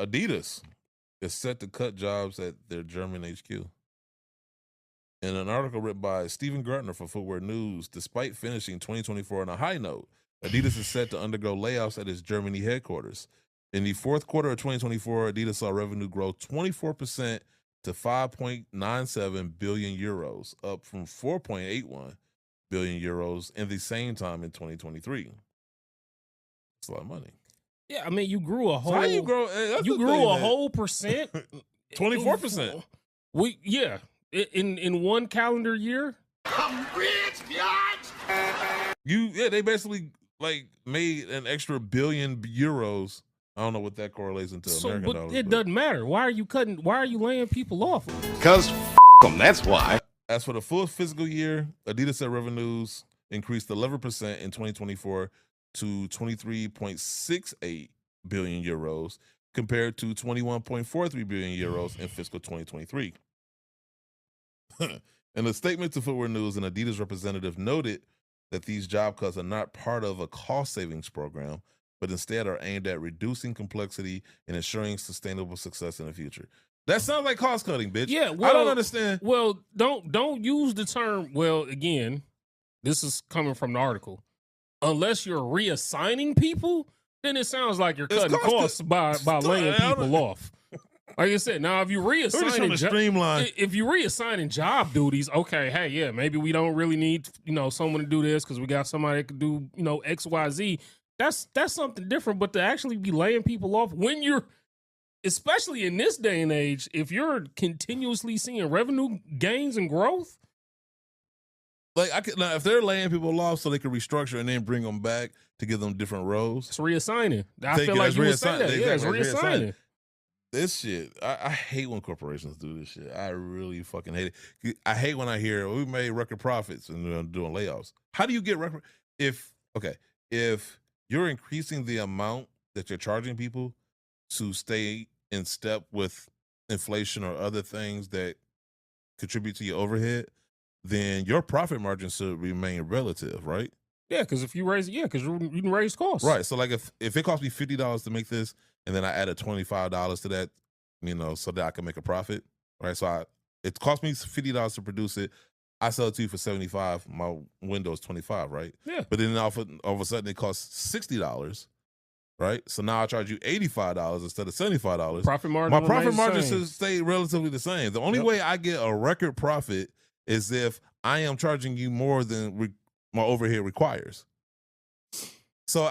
Adidas is set to cut jobs at their German HQ. In an article written by Stephen Gartner for Footwear News, despite finishing 2024 on a high note, Adidas is set to undergo layoffs at its Germany headquarters. In the fourth quarter of 2024, Adidas saw revenue grow 24% to 5.97 billion euros, up from 4.81 billion euros in the same time in 2023. That's a lot of money. Yeah, I mean, you grew a whole. So how you grow? You grew a whole percent. 24%. In one calendar year. I'm rich, bitch. They basically like made an extra billion euros. I don't know what that correlates into American dollars. It doesn't matter. Why are you laying people off? Because them, that's why. As for the full fiscal year, Adidas said revenues increased 11% in 2024 to 23.68 billion euros compared to 21.43 billion euros in fiscal 2023. In a statement to Footwear News, an Adidas representative noted that these job cuts are not part of a cost savings program, but instead are aimed at reducing complexity and ensuring sustainable success in the future. That sounds like cost cutting, bitch. Yeah, well, I don't understand. Well, don't use the term. Well, again, this is coming from the article. Unless you're reassigning people, then it sounds like you're cutting costs by laying people off. Like I said, now if you reassigning job duties, okay, hey, yeah, maybe we don't really need someone to do this because we got somebody that could do X, Y, Z. That's something different. But to actually be laying people off when you're, especially in this day and age, if you're continuously seeing revenue gains and growth, like if they're laying people off so they can restructure and then bring them back to give them different roles, it's reassigning. I feel like you would say that. Yeah, it's reassigning. This shit, I hate when corporations do this shit. I really fucking hate it. I hate when I hear we made record profits and doing layoffs. How do you get record? If you're increasing the amount that you're charging people to stay in step with inflation or other things that contribute to your overhead, then your profit margin should remain relative, right? Yeah, because if you raise, because you can raise costs. Right. So like if it costs me $50 to make this, and then I added $25 to that, so that I can make a profit, right? So it cost me $50 to produce it. I sell it to you for $75. My window is $25, right? Yeah. But then all of a sudden it costs $60, right? So now I charge you $85 instead of $75. Profit margin. My profit margin should stay relatively the same. The only way I get a record profit is if I am charging you more than my overhead requires. So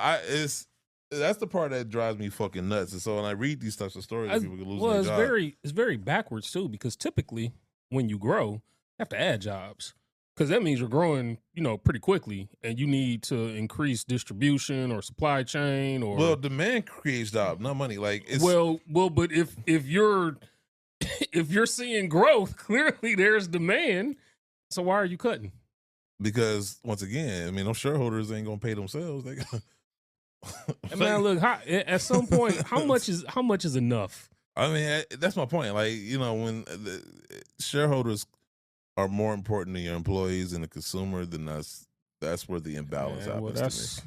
that's the part that drives me fucking nuts. And so when I read these types of stories, people can lose their job. It's very backwards too, because typically when you grow, you have to add jobs. Because that means you're growing, pretty quickly, and you need to increase distribution or supply chain or. Well, demand creates jobs, not money. Like but if you're seeing growth, clearly there's demand. So why are you cutting? Because once again, those shareholders ain't gonna pay themselves. They got. Man, look, at some point, how much is enough? That's my point. Like, when the shareholders are more important than your employees and the consumer, then that's where the imbalance happens.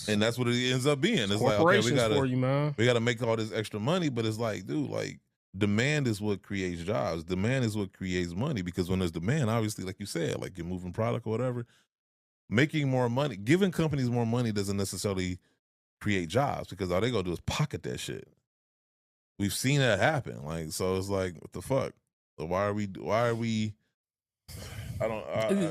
And that's what it ends up being. It's like, okay, we gotta make all this extra money, but it's like, dude, like demand is what creates jobs. Demand is what creates money, because when there's demand, obviously, like you said, like you're moving product or whatever. Making more money, giving companies more money doesn't necessarily create jobs, because all they gonna do is pocket that shit. We've seen that happen. Like, so it's like, what the fuck? So why are we?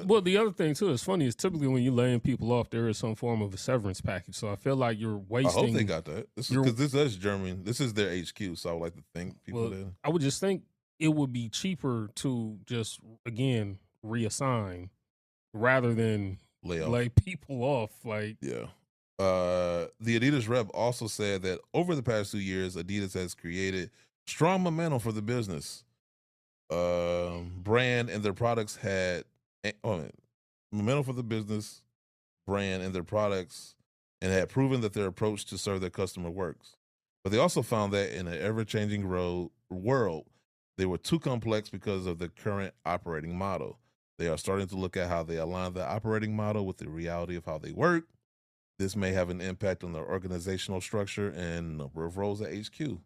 Well, the other thing too is funny is typically when you're laying people off, there is some form of a severance package. So I feel like you're wasting. I hope they got that. Because this is Germany. This is their HQ. So I would like to think people did. I would just think it would be cheaper to just again reassign rather than lay people off. Like, yeah. The Adidas rep also said that over the past 2 years, Adidas has created strong momentum for the business. Brand and their products had momentum for the business, brand and their products, and had proven that their approach to serve their customer works. But they also found that in an ever-changing world, they were too complex because of the current operating model. They are starting to look at how they align the operating model with the reality of how they work. This may have an impact on their organizational structure and number of roles at HQ.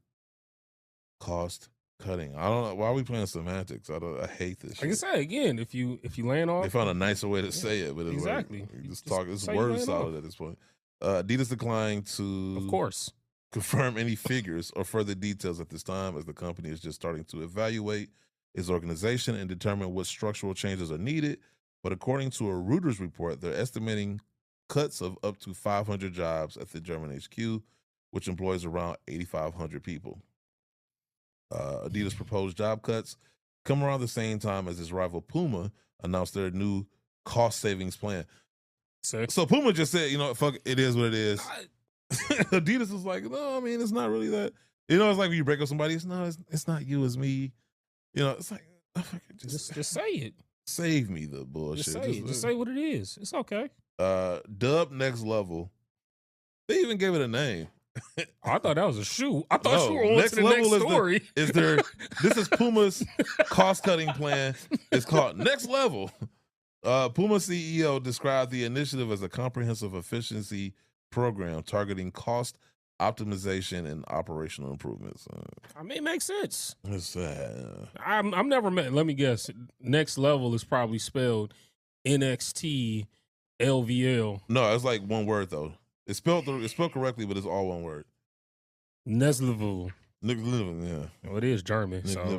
cost cutting. I don't know why are we playing semantics. I hate this. Like I say again, if you land off, they found a nicer way to say it, but it's exactly. like, just talk. It's word solid at this point. Adidas declined to, of course, confirm any figures or further details at this time, as the company is just starting to evaluate its organization and determine what structural changes are needed. But according to a Reuters report, they're estimating cuts of up to 500 jobs at the German HQ, which employs around 8,500 people. Adidas proposed job cuts come around the same time as its rival PUMA announced their new cost savings plan. So PUMA just said, you know, fuck, it is what it is. Adidas is like, no, I mean, it's not really that. You know, it's like when you break up somebody, it's not you, it's me. You know, it's like, just say it. Save me the bullshit. Just say what it is. It's okay. Dub Next Level. They even gave it a name. I thought that was a shoe. I thought you were on next to the level next story. This is Puma's cost-cutting plan. It's called Next Level. Puma CEO described the initiative as a comprehensive efficiency program targeting cost optimization and operational improvements. I mean, it makes sense. It's I'm never met. Let me guess. Next Level is probably spelled NXT LVL. No, it's like one word though. It's spelled correctly, but it's all one word. Next Level. Yeah. Well, it is German. So